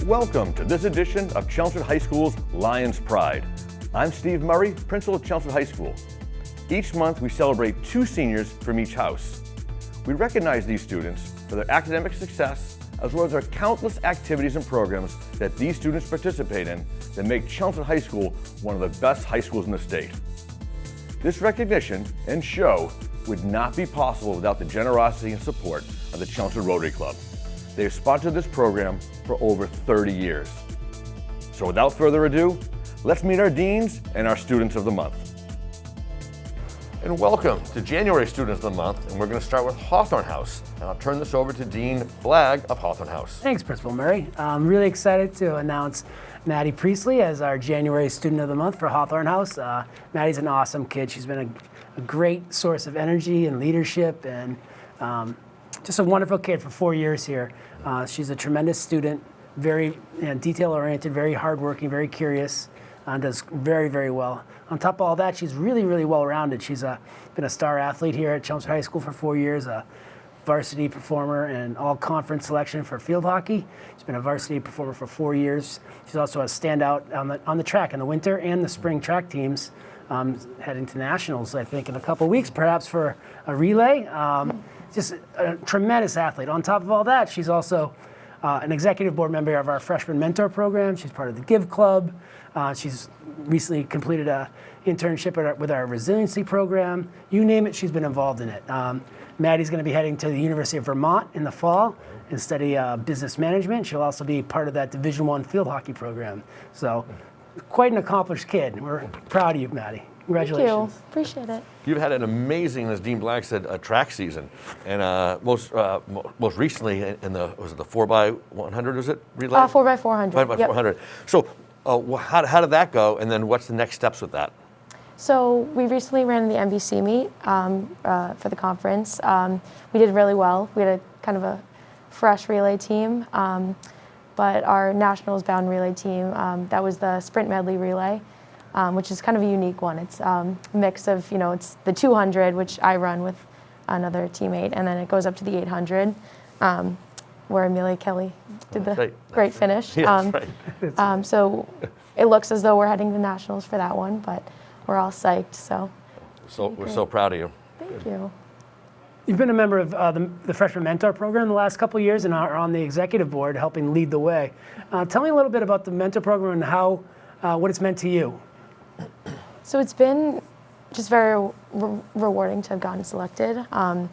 Welcome to this edition of Chelmsford High School's Lion's Pride. I'm Steve Murray, principal of Chelmsford High School. Each month we celebrate 2 seniors from each house. We recognize these students for their academic success as well as their countless activities and programs that these students participate in that make Chelmsford High School one of the best high schools in the state. This recognition and show would not be possible without the generosity and support of the Chelmsford Rotary Club. They have sponsored this program for over 30 years. So without further ado, let's meet our deans and our students of the month. And welcome to January Students of the Month, and we're going to start with Hawthorne House. And I'll turn this over to Dean Blagg of Hawthorne House. Thanks, Principal Murray. I'm really excited to announce Maddie Priestley as our January Student of the Month for Hawthorne House. Maddie's an awesome kid. She's been a great source of energy and leadership, and just a wonderful kid for 4 years here. She's a tremendous student, very detail-oriented, very hardworking, very curious, does very, very well. On top of all that, she's really, really well-rounded. She's been a star athlete here at Chelmsford High School for 4 years, a varsity performer and all-conference selection for field hockey. She's been a varsity performer for 4 years. She's also a standout on the track in the winter and the spring track teams, heading to nationals, I think, in a couple weeks, perhaps for a relay. Just a tremendous athlete. On top of all that, she's also an executive board member of our freshman mentor program. She's part of the Give Club. She's recently completed an internship with our resiliency program. You name it, she's been involved in it. Maddie's going to be heading to the University of Vermont in the fall and study business management. She'll also be part of that Division I field hockey program. So quite an accomplished kid. We're proud of you, Maddie. Congratulations. Thank you. Appreciate it. You've had an amazing, as Dean Blagg said, track season, and most recently in the 4x100, is it relay? 4x400. 4x400. So how did that go, and then what's the next steps with that? So we recently ran the NBC meet for the conference. We did really well. We had a kind of a fresh relay team, but our nationals bound relay team, that was the sprint medley relay. Which is kind of a unique one. It's a mix of, it's the 200, which I run with another teammate, and then it goes up to the 800, where Amelia Kelly did the great finish. So it looks as though we're heading to nationals for that one, but we're all psyched. So we're so proud of you. Thank you. You've been a member of the freshman mentor program the last couple of years and are on the executive board helping lead the way. Tell me a little bit about the mentor program and how what it's meant to you. So it's been just very rewarding to have gotten selected. I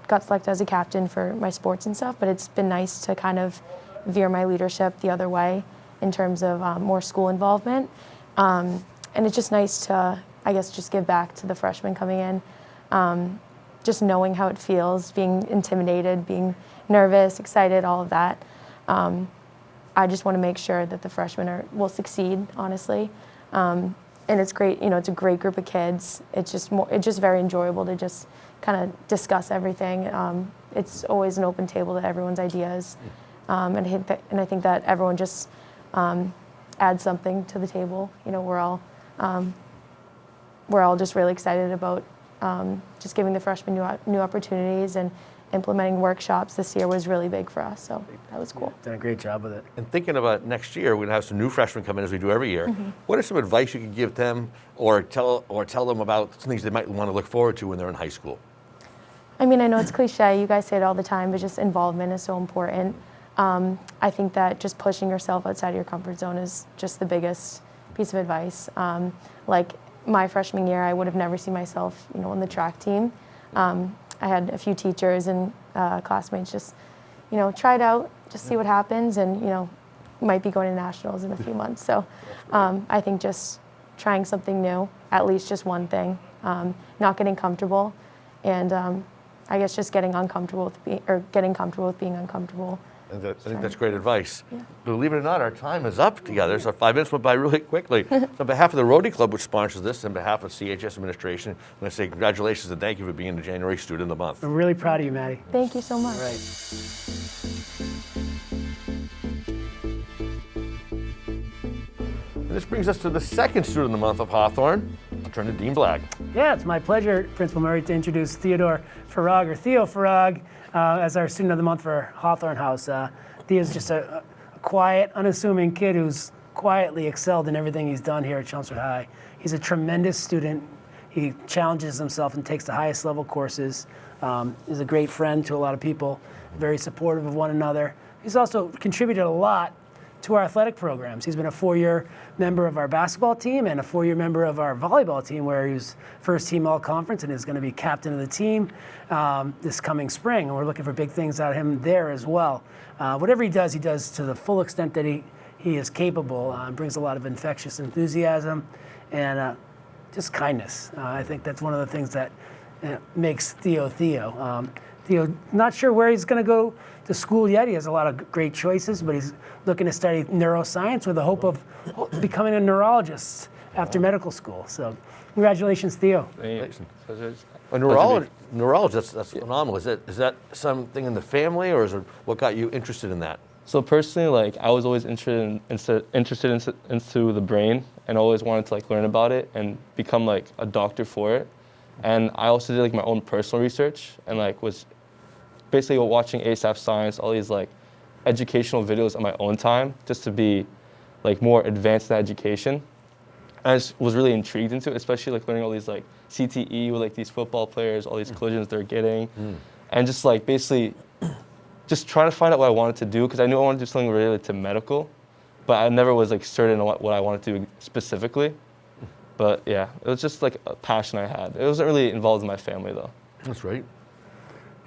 got selected as a captain for my sports and stuff, but it's been nice to kind of veer my leadership the other way in terms of more school involvement. And it's just nice to, I guess, just give back to the freshmen coming in. Just knowing how it feels, being intimidated, being nervous, excited, all of that. I just want to make sure that the freshmen will succeed, honestly. And it's great, it's a great group of kids. It's just very enjoyable to just kind of discuss everything. It's always an open table to everyone's ideas. And I think that everyone just adds something to the table. We're all just really excited about just giving the freshmen new opportunities, and implementing workshops this year was really big for us, so that was cool. Done a great job with it. And thinking about next year, we're going to have some new freshmen come in as we do every year. Mm-hmm. What are some advice you could give them or tell them about some things they might want to look forward to when they're in high school? I know it's cliche, you guys say it all the time, but just involvement is so important. I think that just pushing yourself outside of your comfort zone is just the biggest piece of advice. Like my freshman year, I would have never seen myself, on the track team. I had a few teachers and classmates just, try it out, just see what happens, and, might be going to nationals in a few months. So I think just trying something new, at least just one thing, not getting comfortable, and I guess just getting comfortable with being uncomfortable. I think that's great advice. Yeah. Believe it or not, our time is up together, so 5 minutes went by really quickly. So on behalf of the Rotary Club, which sponsors this, and on behalf of CHS administration, I'm going to say congratulations and thank you for being the January Student of the Month. I'm really proud of you, Maddie. Thank you so much. All right. And this brings us to the second Student of the Month of Hawthorne. I'll turn to Dean Blagg. Yeah, it's my pleasure, Principal Murray, to introduce Theodor Farag, or Theo Farag. as our Student of the Month for Hawthorne House. Theo's just a quiet, unassuming kid who's quietly excelled in everything he's done here at Chelmsford High. He's a tremendous student. He challenges himself and takes the highest level courses. He's a great friend to a lot of people, very supportive of one another. He's also contributed a lot to our athletic programs. He's been a 4-year member of our basketball team and a 4-year member of our volleyball team, where he was first team all-conference and is going to be captain of the team this coming spring. And we're looking for big things out of him there as well. Whatever he does to the full extent that he is capable. Brings a lot of infectious enthusiasm and just kindness. I think that's one of the things that makes Theo Theo. Theo, not sure where he's going to go to school yet. He has a lot of great choices, but he's looking to study neuroscience with the hope of becoming a neurologist after medical school. So congratulations, Theo. Thanks. A neurologist, that's phenomenal. Is that something in the family, or is it what got you interested in that? So personally, like, I was always interested into the brain, and always wanted to like learn about it and become like a doctor for it. And I also did like my own personal research, and like was basically watching ASAP Science, all these like educational videos on my own time, just to be like more advanced in education. And I just was really intrigued into it, especially like learning all these like CTE with like these football players, all these collisions they're getting, and just like basically just trying to find out what I wanted to do, because I knew I wanted to do something related to medical, but I never was like certain on what I wanted to do specifically. But yeah, it was just like a passion I had. It wasn't really involved in my family though. That's right.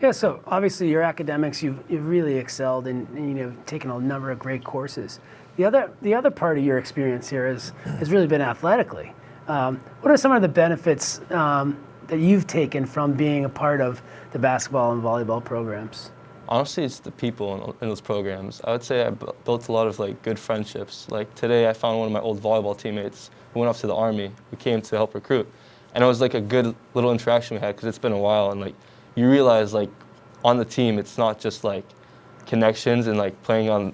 Yeah, so obviously your academics, you've really excelled and taken a number of great courses. The other part of your experience here has really been athletically. What are some of the benefits that you've taken from being a part of the basketball and volleyball programs? Honestly, it's the people in those programs. I would say I built a lot of like good friendships. Like today, I found one of my old volleyball teammates who went off to the Army, who came to help recruit. And it was like a good little interaction we had, because it's been a while, and like you realize like on the team, it's not just like connections and like playing on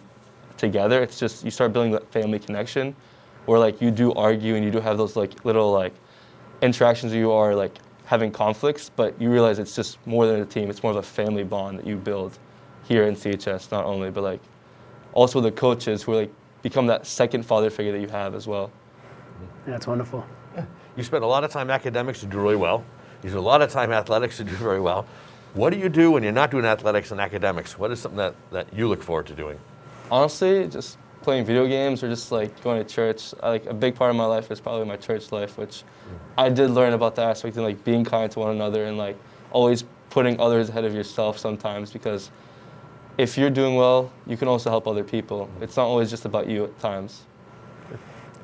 together. It's just you start building that family connection, where like you do argue and you do have those like little like interactions where you are like having conflicts, but you realize it's just more than a team. It's more of a family bond that you build here in CHS, not only, but like also the coaches who are like become that second father figure that you have as well. That's wonderful. Yeah. You spend a lot of time academics to do really well. You do a lot of time athletics to do very well. What do you do when you're not doing athletics and academics? What is something that you look forward to doing? Honestly, just playing video games or just like going to church. Like a big part of my life is probably my church life, which I did learn about that aspect and like being kind to one another and like always putting others ahead of yourself sometimes, because if you're doing well, you can also help other people. It's not always just about you at times.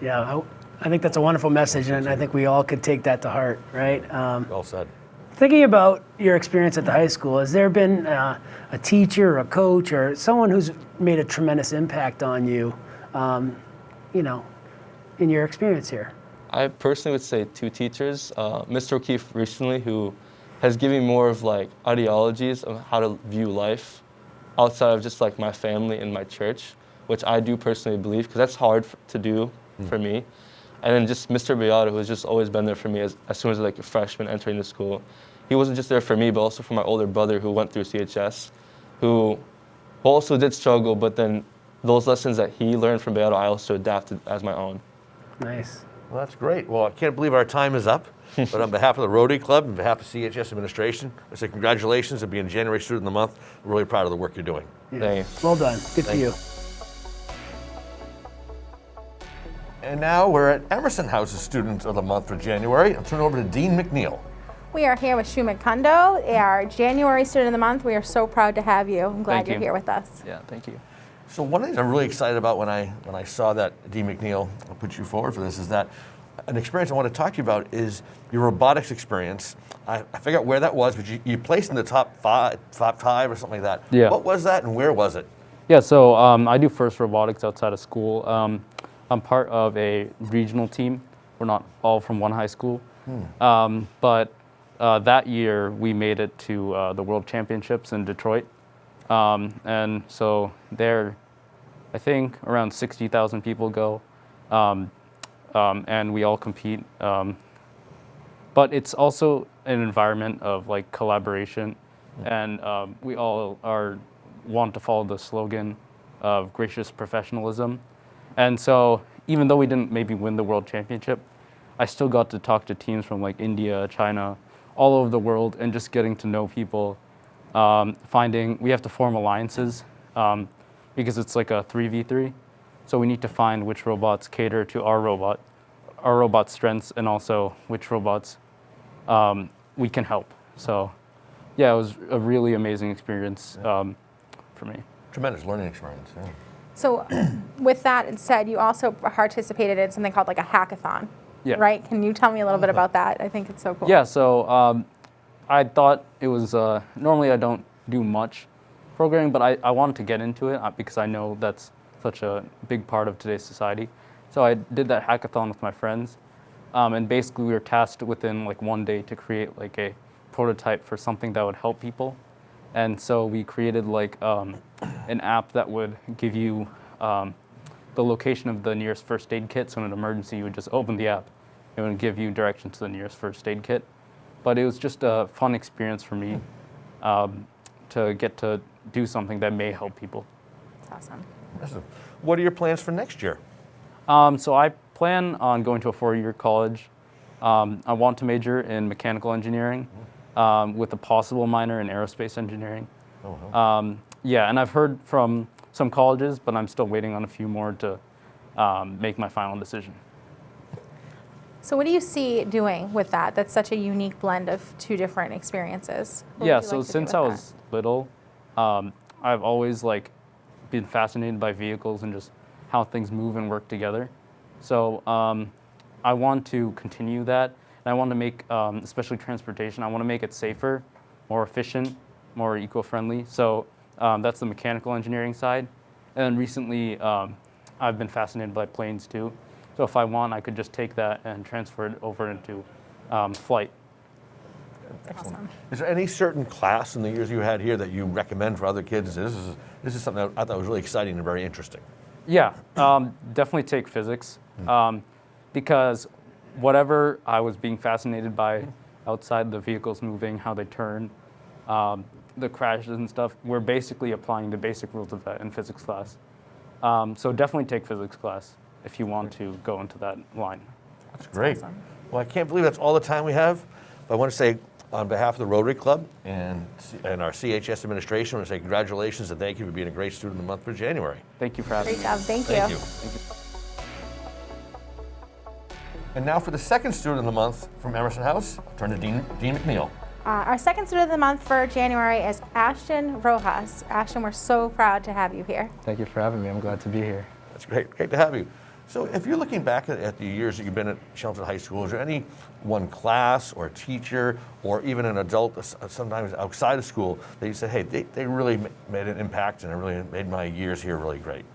Yeah, I think that's a wonderful message, and I think we all could take that to heart, right? Well said. Thinking about your experience at the high school, has there been a teacher or a coach or someone who's made a tremendous impact on you, in your experience here? I personally would say 2 teachers. Mr. O'Keefe recently, who has given me more of like ideologies of how to view life outside of just like my family and my church, which I do personally believe, because that's hard to do for me. And then just Mr. Beata, who has just always been there for me as soon as like a freshman entering the school. He wasn't just there for me, but also for my older brother who went through CHS, who also did struggle, but then those lessons that he learned from Beata, I also adapted as my own. Nice. Well, that's great. Well, I can't believe our time is up, but on behalf of the Rotary Club, on behalf of CHS administration, I say congratulations on being January Student of the Month. We're really proud of the work you're doing. Yeah. Thank you. Well done. Good for you. And now we're at Emerson House's Student of the Month for January. I'll turn it over to Dean MacNeil. We are here with Shoumik, our January Student of the Month. We are so proud to have you. I'm glad you're here with us. Yeah, thank you. So one of the things I'm really excited about when I saw that Dean MacNeil put you forward for this is that an experience I want to talk to you about is your robotics experience. I figured out where that was, but you placed in the top five or something like that. Yeah. What was that and where was it? Yeah, so I do FIRST robotics outside of school. I'm part of a regional team. We're not all from one high school. But that year we made it to the World Championships in Detroit. And so there, I think around 60,000 people go, and we all compete. But it's also an environment of like collaboration and we all want to follow the slogan of gracious professionalism. And so even though we didn't maybe win the world championship, I still got to talk to teams from like India, China, all over the world, and just getting to know people. We have to form alliances because it's like a 3v3. So we need to find which robots cater to our robot's strengths, and also which robots we can help. So yeah, it was a really amazing experience for me. Tremendous learning experience. Yeah. So with that said, you also participated in something called like a hackathon, Yeah. right? Can you tell me a little bit about that? I think it's so cool. Yeah, so I thought it was, normally I don't do much programming, but I wanted to get into it because I know that's such a big part of today's society. So I did that hackathon with my friends, and basically we were tasked within like one day to create like a prototype for something that would help people. And so we created like an app that would give you the location of the nearest first aid kit. So in an emergency, you would just open the app. It would give you directions to the nearest first aid kit. But it was just a fun experience for me to get to do something that may help people. That's awesome. What are your plans for next year? So I plan on going to a 4-year college. I want to major in mechanical engineering with a possible minor in aerospace engineering. Oh, wow. Yeah, and I've heard from some colleges, but I'm still waiting on a few more to make my final decision. So what do you see doing with that? That's such a unique blend of two different experiences. What Yeah, would you so like to do since with I that? was little, I've always like been fascinated by vehicles and just how things move and work together. So I want to continue that, and I want to make, especially transportation, I want to make it safer, more efficient, more eco-friendly. So that's the mechanical engineering side. And then recently, I've been fascinated by planes too. So if I want, I could just take that and transfer it over into flight. Excellent. Awesome. Is there any certain class in the years you had here that you recommend for other kids? This is something that I thought was really exciting and very interesting. Yeah, definitely take physics because whatever I was being fascinated by outside the vehicles moving, how they turn, the crashes and stuff, we're basically applying the basic rules of that in physics class. So definitely take physics class if you want to go into that line. That's great. awesome. Well, I can't believe that's all the time we have. But I want to say, on behalf of the Rotary Club and our CHS administration, I want to say congratulations and thank you for being a great student of the month for January. Thank you for having Great me. job. Thank Thank you. you. And now for the second student of the month from Emerson House, I'll turn to Dean MacNeil. Our second student of the month for January is Ashton Roxas. Ashton, we're so proud to have you here. Thank you for having me. I'm glad to be here. That's great. Great to have you. So if you're looking back at the years that you've been at Chelmsford High School, is there any one class or teacher or even an adult sometimes outside of school that you said, hey, they really made an impact and it really made my years here really great?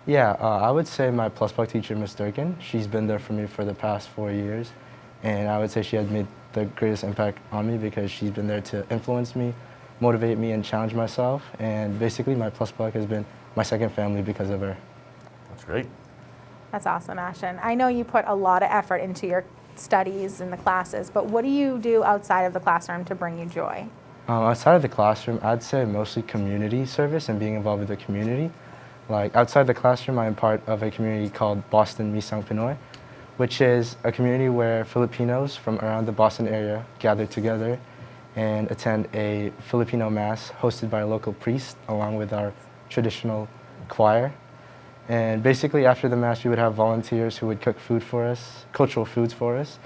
Yeah, I would say my plus block teacher, Miss Durkin. She's been there for me for the past 4 years. And I would say she has made the greatest impact on me because she's been there to influence me, motivate me, and challenge myself. And basically my plus block has been my second family because of her. That's great. That's awesome, Ashton. I know you put a lot of effort into your studies and the classes, but what do you do outside of the classroom to bring you joy? Outside of the classroom, I'd say mostly community service and being involved with the community. Like outside the classroom, I am part of a community called Boston Misang Pinoy, which is a community where Filipinos from around the Boston area gather together and attend a Filipino mass hosted by a local priest along with our traditional choir. And basically after the mass, we would have volunteers who would cook food for us, cultural foods for us.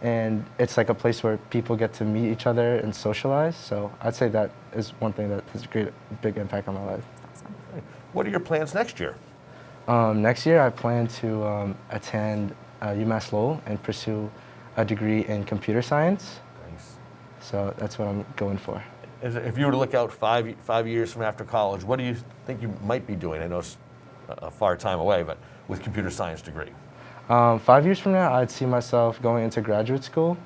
And it's like a place where people get to meet each other and socialize. So I'd say that is one thing that has a big impact on my life. What are your plans next year? Next year, I plan to attend UMass Lowell and pursue a degree in computer science. Nice. So that's what I'm going for. If you were to look out five years from after college, what do you think you might be doing? I know it's a far time away, but with computer science degree. 5 years from now, I'd see myself going into graduate school.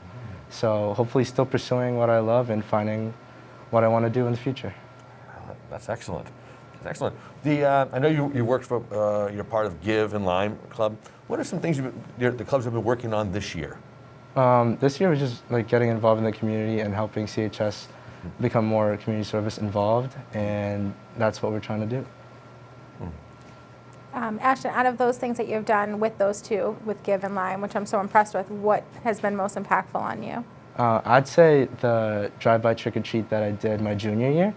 So hopefully still pursuing what I love and finding what I want to do in the future. That's excellent. That's excellent. I know you worked for, you're part of Give and Lime Club. What are some things the clubs have been working on this year? This year was just like getting involved in the community and helping CHS become more community service involved, and that's what we're trying to do. Ashton, out of those things that you've done with those two, with Give and Lime, which I'm so impressed with, what has been most impactful on you? I'd say the drive-by trick-or-treat that I did my junior year.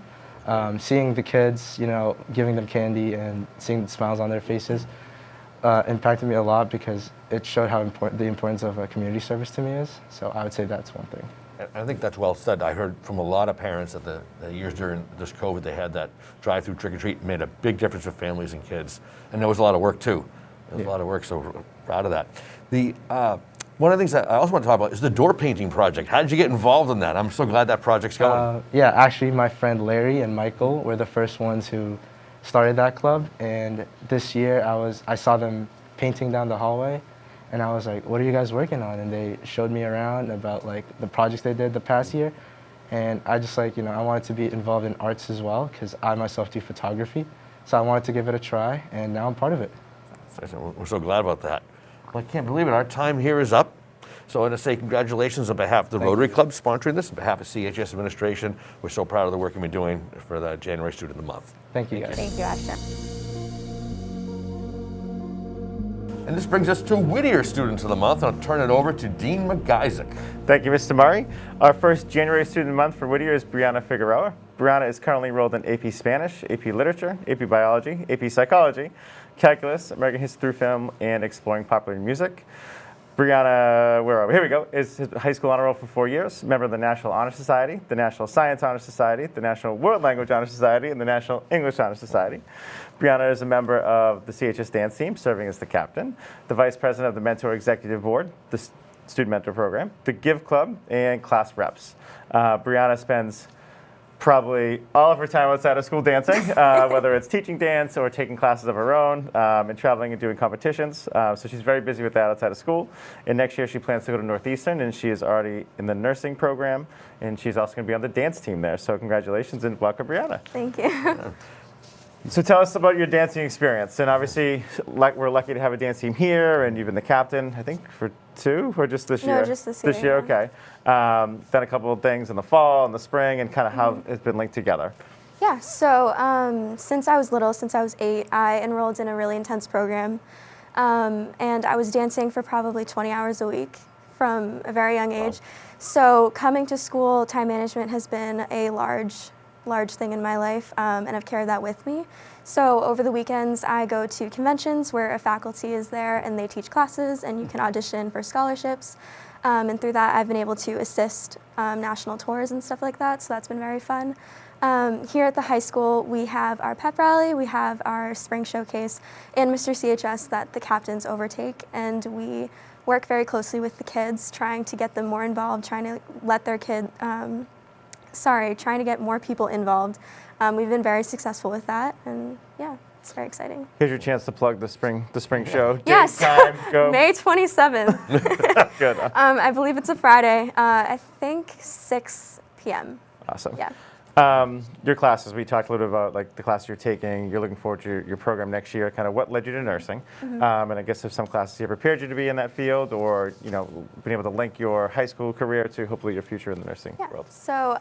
Seeing the kids, you know, giving them candy and seeing the smiles on their faces impacted me a lot because it showed how important the importance of community service to me is. So I would say that's one thing. I think that's well said. I heard from a lot of parents that the years during this COVID, they had that drive-through trick-or-treat, made a big difference for families and kids. And there was a lot of work too. There was a lot of work, so we're proud of that. One of the things that I also want to talk about is the door painting project. How did you get involved in that? I'm so glad that project's going. Yeah, actually my friend Larry and Michael were the first ones who started that club. And this year I saw them painting down the hallway. And I was like, what are you guys working on? And they showed me around about like the projects they did the past year. And I just like, you know, I wanted to be involved in arts as well because I myself do photography. So I wanted to give it a try, and now I'm part of it. We're so glad about that. Well, I can't believe it. Our time here is up. So I want to say congratulations on behalf of the Rotary Club sponsoring this, on behalf of CHS administration. We're so proud of the work you've been doing for the January Student of the Month. Thank you, guys. Thank you, Ashton. And this brings us to Whittier Students of the Month. I'll turn it over to Dean MacIsaac. Thank you, Mr. Murray. Our first January Student of the Month for Whittier is Brianna Figueroa. Brianna is currently enrolled in AP Spanish, AP Literature, AP Biology, AP Psychology, Calculus, American History through Film, and Exploring Popular Music. Brianna, where are we? Here we go, is high school honor roll for 4 years, member of the National Honor Society, the National Science Honor Society, the National World Language Honor Society, and the National English Honor Society. Brianna is a member of the CHS dance team, serving as the captain, the vice president of the Mentor Executive Board, the Student Mentor Program, the Give Club, and class reps. Brianna spends probably all of her time outside of school dancing, whether it's teaching dance or taking classes of her own, and traveling and doing competitions. So she's very busy with that outside of school. And next year she plans to go to Northeastern, and she is already in the nursing program, and she's also going to be on the dance team there. So congratulations and welcome, Brianna. Thank you. So tell us about your dancing experience. And obviously, we're lucky to have a dance team here, and you've been the captain, I think, for 2 or just this year? No, just this year. This year, okay. Done a couple of things in the fall and the spring, and kind of how it's been linked together. Yeah, so since I was little, since I was 8, I enrolled in a really intense program. And I was dancing for probably 20 hours a week from a very young age. So coming to school, time management has been a large thing in my life, and I've carried that with me. So over the weekends, I go to conventions where a faculty is there and they teach classes and you can audition for scholarships. And through that, I've been able to assist national tours and stuff like that, so that's been very fun. Here at the high school, we have our pep rally, we have our spring showcase, and Mr. CHS that the captains overtake, and we work very closely with the kids, trying to get them more involved, trying to let their trying to get more people involved. We've been very successful with that, and yeah, it's very exciting. Here's your chance to plug the spring show. Yes, Date, time, go. May 27th. Good. I believe it's a Friday. I think 6 p.m. Awesome. Yeah. Your classes, we talked a little bit about like the class you're taking, you're looking forward to your program next year, kind of what led you to nursing. And I guess if some classes here prepared you to be in that field, or being able to link your high school career to hopefully your future in the nursing world. So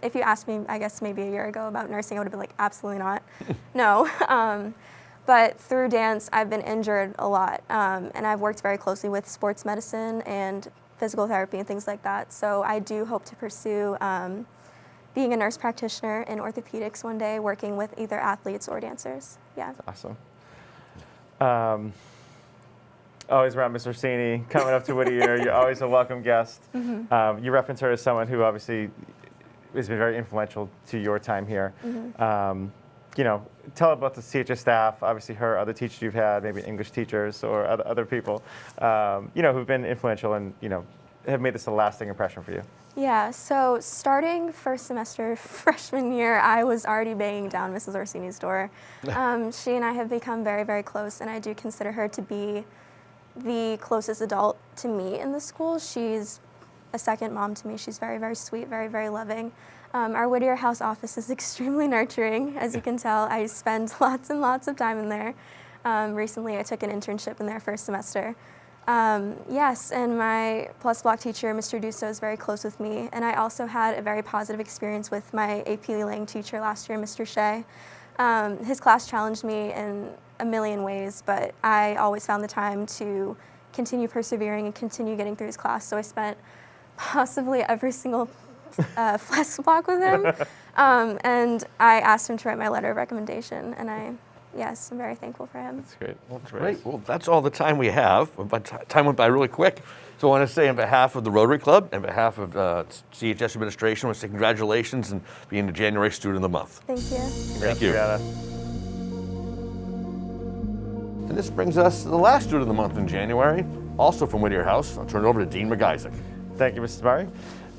if you asked me, I guess maybe a year ago about nursing, I would have been like, absolutely not. No. But through dance, I've been injured a lot, and I've worked very closely with sports medicine and physical therapy and things like that. So I do hope to pursue being a nurse practitioner in orthopedics one day, working with either athletes or dancers. Yeah. That's awesome. Always around Ms. Orsini, coming up to Whittier, you're always a welcome guest. You reference her as someone who obviously has been very influential to your time here. Tell about the CHS staff, obviously her, other teachers you've had, maybe English teachers or other people, who've been influential and, have made this a lasting impression for you. Yeah, so starting first semester freshman year, I was already banging down Mrs. Orsini's door. She and I have become very, very close, and I do consider her to be the closest adult to me in the school. She's a second mom to me. She's very, very sweet, very, very loving. Our Whittier House office is extremely nurturing, as you can tell. I spend lots and lots of time in there. Recently, I took an internship in there first semester. Yes, and my plus block teacher, Mr. Dusso, is very close with me. And I also had a very positive experience with my AP Lang teacher last year, Mr. Shea. His class challenged me in a million ways, but I always found the time to continue persevering and continue getting through his class. So I spent possibly every single flex block with him. And I asked him to write my letter of recommendation, and yes, I'm very thankful for him. That's great. Well, great. Well, that's all the time we have, but time went by really quick. So I want to say on behalf of the Rotary Club and behalf of CHS administration, I want to say congratulations and being the January Student of the Month. Thank you. Thank you. Brianna. And this brings us to the last Student of the Month in January, also from Whittier House. I'll turn it over to Dean MacIsaac. Thank you, Mrs. Murray.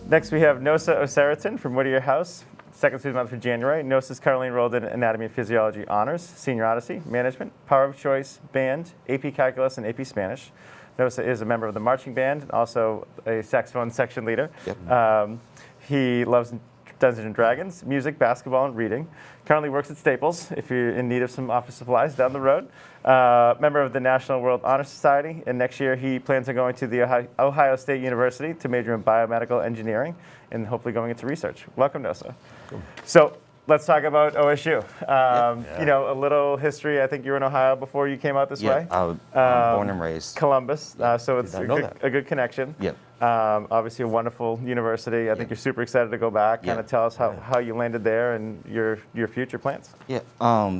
Next, we have Nosa Osaretin from Whittier House, second student month for January. Nosa is currently enrolled in Anatomy and Physiology Honors, Senior Odyssey, Management, Power of Choice, Band, AP Calculus, and AP Spanish. Nosa is a member of the marching band and also a saxophone section leader. Yep. He loves Dungeons and Dragons, music, basketball, and reading. Currently works at Staples if you're in need of some office supplies down the road. Member of the National World Honor Society, and next year he plans on going to the Ohio State University to major in biomedical engineering and hopefully going into research. Welcome, Nosa. So let's talk about OSU. You know, a little history. I think you were in Ohio before you came out this way. I'm born and raised. Columbus, so it's a good connection. Yep. Obviously a wonderful university. I think you're super excited to go back. Kind of tell us how you landed there and your future plans. Yeah.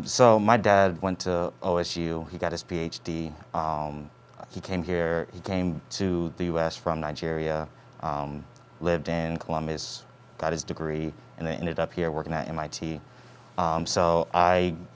So my dad went to OSU. He got his PhD. He came here. He came to the U.S. from Nigeria. Lived in Columbus, got his degree, and then ended up here working at MIT. So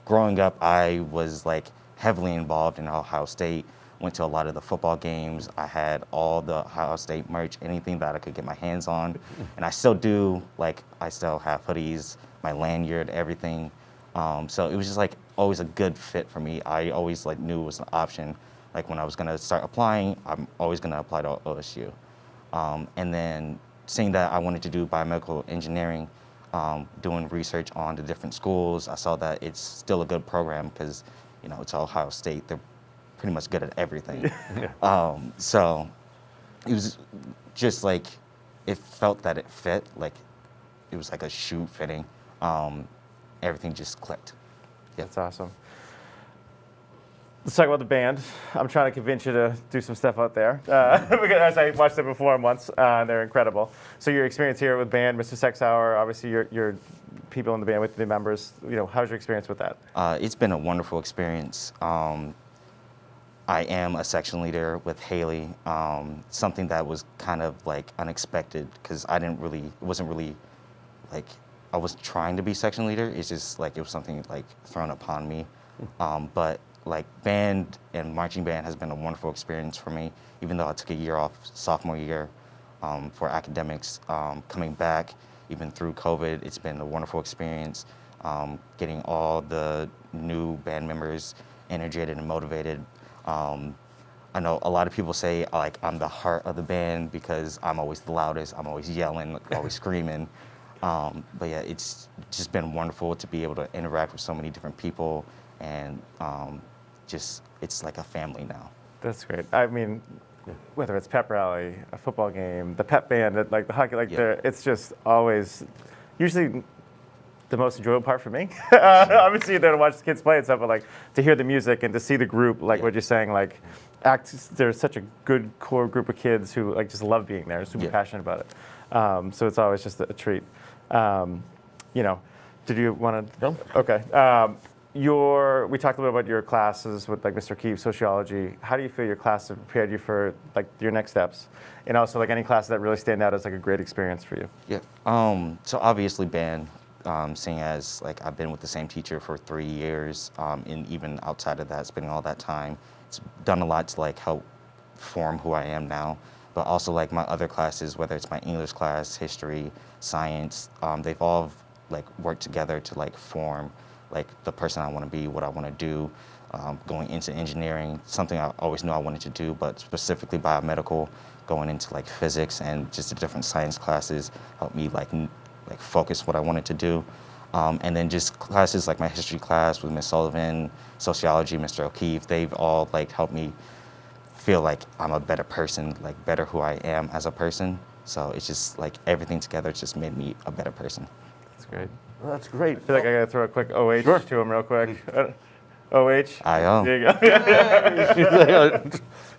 growing up, I was like heavily involved in Ohio State. Went to a lot of the football games. I had all the Ohio State merch, anything that I could get my hands on. And I still do, like, I still have hoodies, my lanyard, everything. So it was just like always a good fit for me. I always like knew it was an option. Like when I was gonna start applying, I'm always gonna apply to OSU. And then seeing that I wanted to do biomedical engineering, doing research on the different schools, I saw that it's still a good program because, you know, it's Ohio State. They're pretty much good at everything. So it was just like, it felt that it fit, like it was like a shoe fitting. Everything just clicked. Yeah. That's awesome. Let's talk about the band. I'm trying to convince you to do some stuff out there. Because I watched them perform once, they're incredible. So your experience here with band, Mr. Sexauer, obviously you're people in the band with the members. You know, how's your experience with that? It's been a wonderful experience. I am a section leader with Haley, something that was kind of like unexpected because it wasn't really like, I was trying to be section leader. It's just like, it was something like thrown upon me. But like band and marching band has been a wonderful experience for me, even though I took a year off sophomore year for academics. Coming back, even through COVID, it's been a wonderful experience. Getting all the new band members energetic and motivated. I know a lot of people say like I'm the heart of the band because I'm always the loudest, I'm always yelling, always screaming. But yeah, it's just been wonderful to be able to interact with so many different people and it's like a family now. That's great. I mean, whether it's pep rally, a football game, the pep band, like the hockey, it's just always usually the most enjoyable part for me. Obviously, you're there to watch the kids play and stuff, but like to hear the music and to see the group, like what you're saying, like there's such a good core group of kids who like just love being there, super passionate about it. So it's always just a treat. You know, did you want to? No. Okay. We talked a little about your classes with like Mr. Keefe, sociology. How do you feel your class have prepared you for like your next steps? And also like any classes that really stand out as like a great experience for you? Yeah. So obviously band, seeing as like I've been with the same teacher for 3 years, and even outside of that, spending all that time, it's done a lot to like help form who I am now. But also like my other classes, whether it's my English class, history, science, they've all like worked together to like form like the person I want to be, what I want to do, going into engineering, something I always knew I wanted to do, but specifically biomedical, going into like physics and just the different science classes helped me like focus what I wanted to do. And then just classes like my history class with Ms. Sullivan, sociology, Mr. O'Keefe, they've all like helped me feel like I'm a better person, like better who I am as a person. So it's just like everything together just made me a better person. That's great. Well, that's great. I feel like I gotta throw a quick OH to him real quick. OH. I There you go.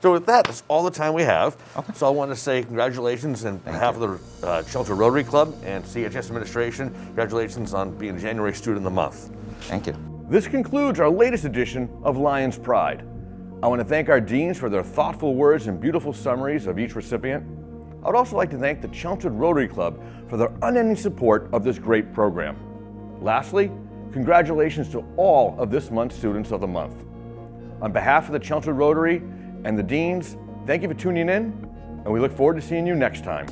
So with that, that's all the time we have. Okay. So I want to say congratulations on behalf of the Chelmsford Rotary Club and CHS administration. Congratulations on being January Student of the Month. Thank you. This concludes our latest edition of Lions Pride. I want to thank our deans for their thoughtful words and beautiful summaries of each recipient. I would also like to thank the Chelmsford Rotary Club for their unending support of this great program. Lastly, congratulations to all of this month's Students of the Month. On behalf of the Chelmsford Rotary and the deans, thank you for tuning in, and we look forward to seeing you next time.